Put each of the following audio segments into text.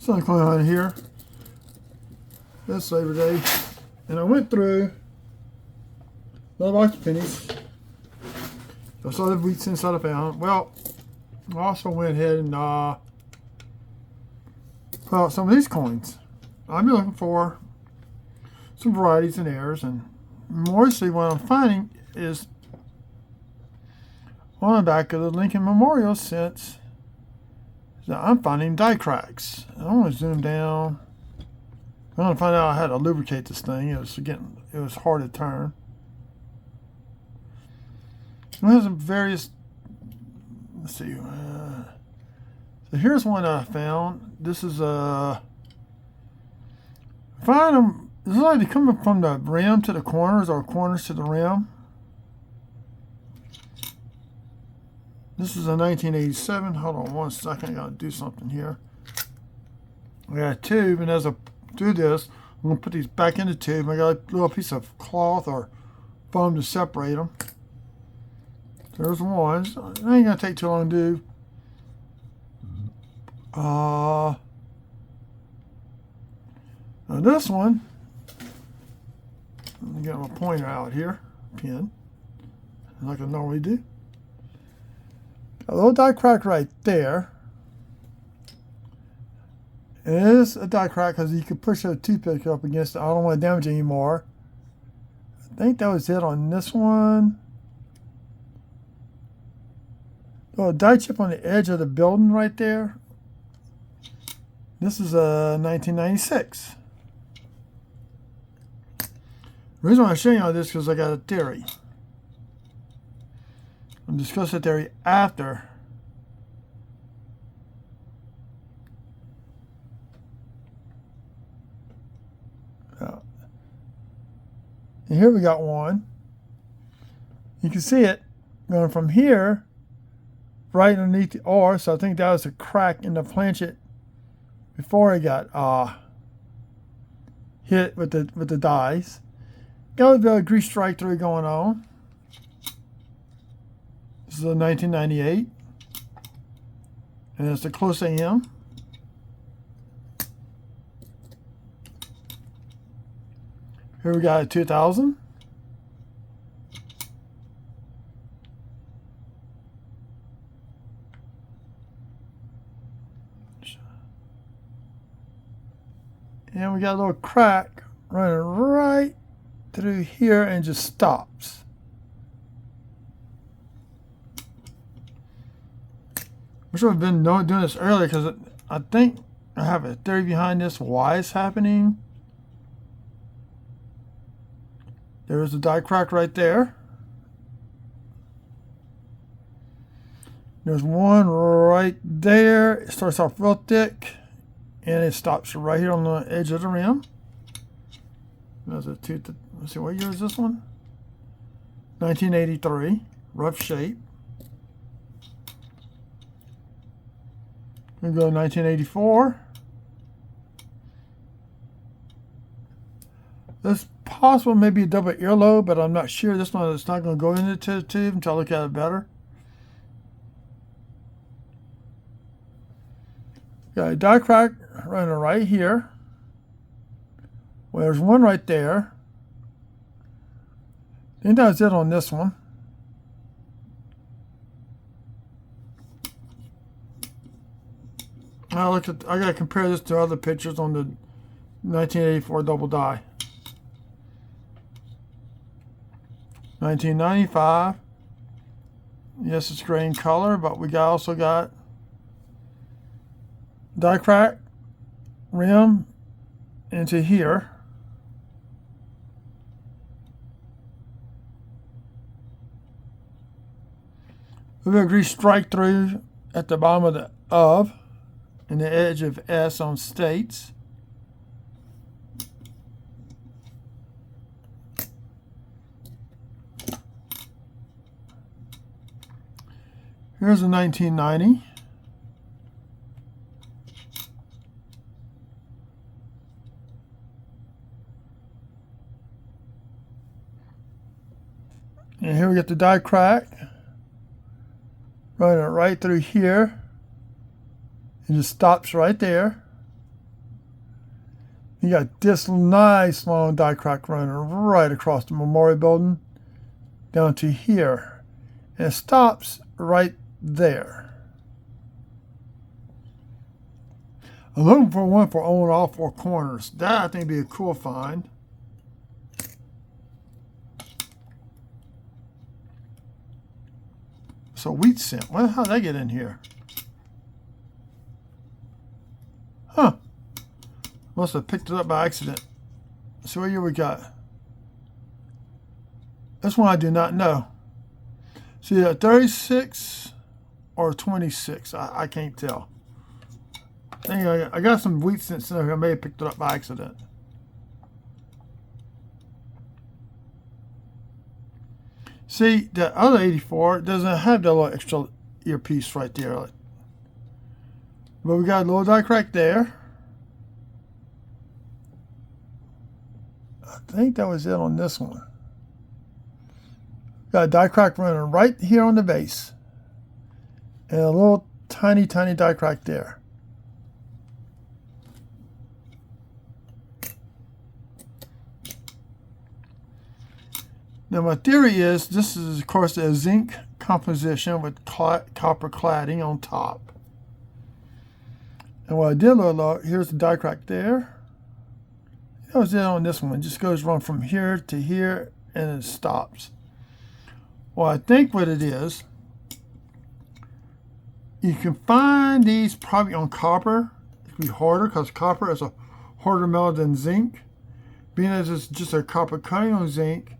Something going on here. That's Labor Day. And I went through another box of pennies. Those other wheat cents that I found. Well, I also went ahead and put out some of these coins. I've been looking for some varieties and errors, and mostly what I'm finding is on the back of the Lincoln Memorial cents. I'm finding die cracks. I want to zoom down. I want to find out how to lubricate this thing. It was hard to turn. It has various. Let's see. So here's one I found. This is a. Find them. This is like they're coming from the rim to the corners, or corners to the rim. This is a 1987. Hold on one second. I gotta do something here. I got a tube, and as I do this, I'm gonna put these back in the tube. I got a little piece of cloth or foam to separate them. There's one. It ain't gonna take too long to do. Now this one, let me get my pointer out here, pen, like I normally do. A little die crack right there. It is a die crack because you can push a toothpick up against it. I don't want to damage it anymore. I think that was it on this one. Oh, a die chip on the edge of the building right there. This is a 1996. The reason why I'm showing you all this is because I got a theory. I'll discuss the theory after. And here we got one. You can see it going from here right underneath the R. So I think that was a crack in the planchet before it got hit with the dies. Got a little bit of grease strike through going on. This is a 1998, and it's a close AM. Here we got a 2000. And we got a little crack running right through here and just stops. I should have been doing this earlier because I think I have a theory behind this, why it's happening. There's a die crack right there. There's one right there. It starts off real thick and it stops right here on the edge of the rim. There's a tooth. Let's see, what year is this one? 1983. Rough shape. We go 1984. This possible maybe a double earlobe, but I'm not sure. This one is not going to go into the tube until I look at it better. Got a die crack running right here. Well, there's one right there. I think that's it on this one. I got to compare this to other pictures on the 1984 double die. 1995. Yes, it's gray in color, but we also got die crack rim into here. A little grease strike through at the bottom of the of. And the edge of S on states. Here's a 1990. And here we get the die crack. Running it right through here. It just stops right there. You got this nice long die crack running right across the Memorial Building down to here. And it stops right there. I'm looking for one for on all four corners. That I think would be a cool find. So wheat cent. Well, how'd that get in here? Huh. Must have picked it up by accident. So what year we got? This one I do not know. See, 36 or 26. I can't tell. Anyway, I got some wheat cents in there. I may have picked it up by accident. See, the other 84 doesn't have that little extra earpiece right there. But we got a little die crack there. I think that was it on this one. Got a die crack running right here on the base. And a little tiny die crack there. Now my theory is this is of course a zinc composition with copper cladding on top. And what I did look, here's the die crack there. That was it on this one. It just goes run from here to here and it stops. Well, I think what it is, you can find these probably on copper. It can be harder because copper is a harder metal than zinc. Being as it's just a copper coating on zinc,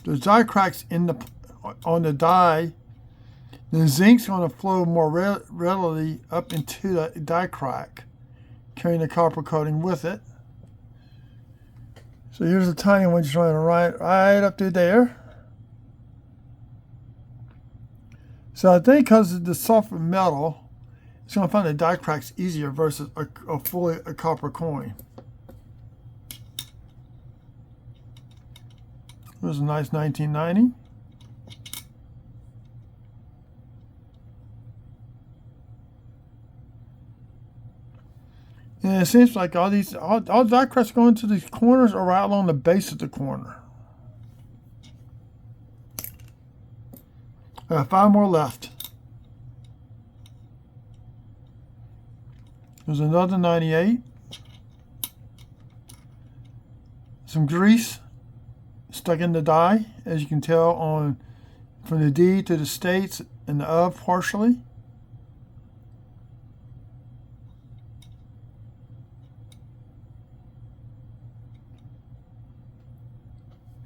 the die cracks on the die, the zinc's going to flow more readily up into the die crack, carrying the copper coating with it. So here's a tiny one just running right up through there. So I think because of the softer metal, it's going to find the die cracks easier versus a fully copper coin. It was a nice 1990. And it seems like all die cracks going to these corners are right along the base of the corner. I got 5 more left. There's another 98. Some grease stuck in the die, as you can tell from the D to the states and the of partially.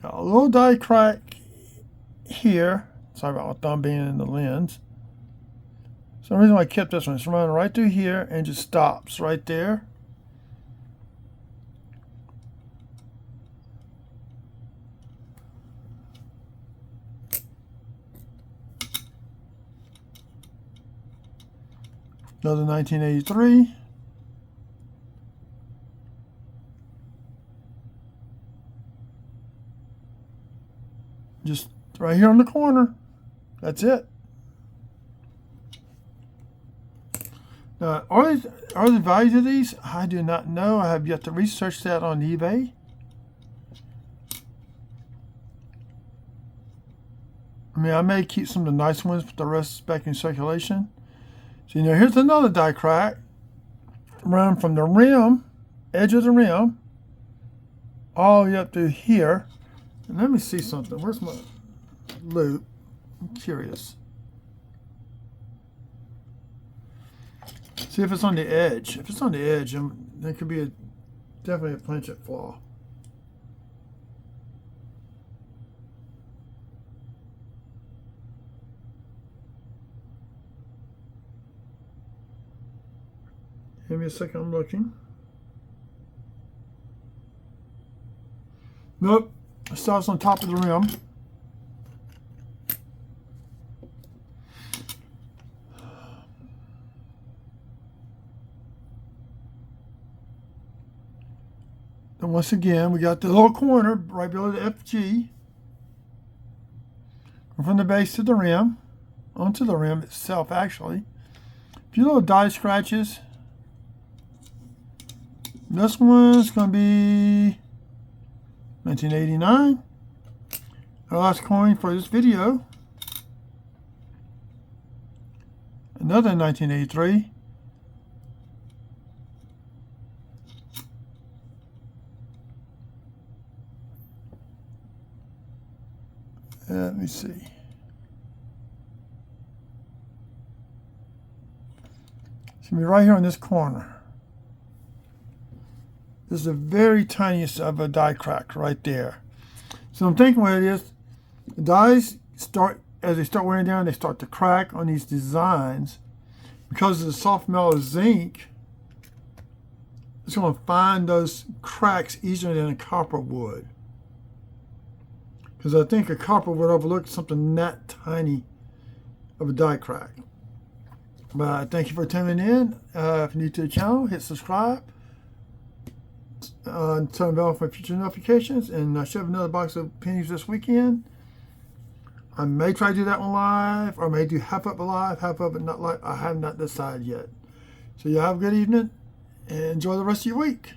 Got a little die crack here. Sorry about my thumb being in the lens. So the reason why I kept this one, it's running right through here and just stops right there. Another 1983. Just right here on the corner. That's it. Now, are the values of these? I do not know. I have yet to research that on eBay. I mean, I may keep some of the nice ones, but the rest is back in circulation. So, here's another die crack. Run from the rim, edge of the rim, all the way up to here. And let me see something. Where's my loop? I'm curious. See if it's on the edge. If it's on the edge, there could be definitely a planchet flaw. Give me a second, I'm looking. Nope, it starts on top of the rim. And once again, we got the little corner right below the FG. From the base to the rim, onto the rim itself actually. A few little die scratches. This one's going to be 1989. Our last coin for this video. Another 1983. Let me see. It's going to be right here on this corner. This is the very tiniest of a die crack right there. So I'm thinking what it is, the dies start, as they start wearing down, they start to crack on these designs. Because of the soft metal zinc, it's going to find those cracks easier than a copper would. Because I think a copper would overlook something that tiny of a die crack. But thank you for tuning in. If you're new to the channel, hit subscribe. Turn the bell for future notifications. And I should have another box of pennies this weekend. I may try to do that one live, or may do half of it live, half of it not live. I have not decided yet. So you have a good evening, and enjoy the rest of your week.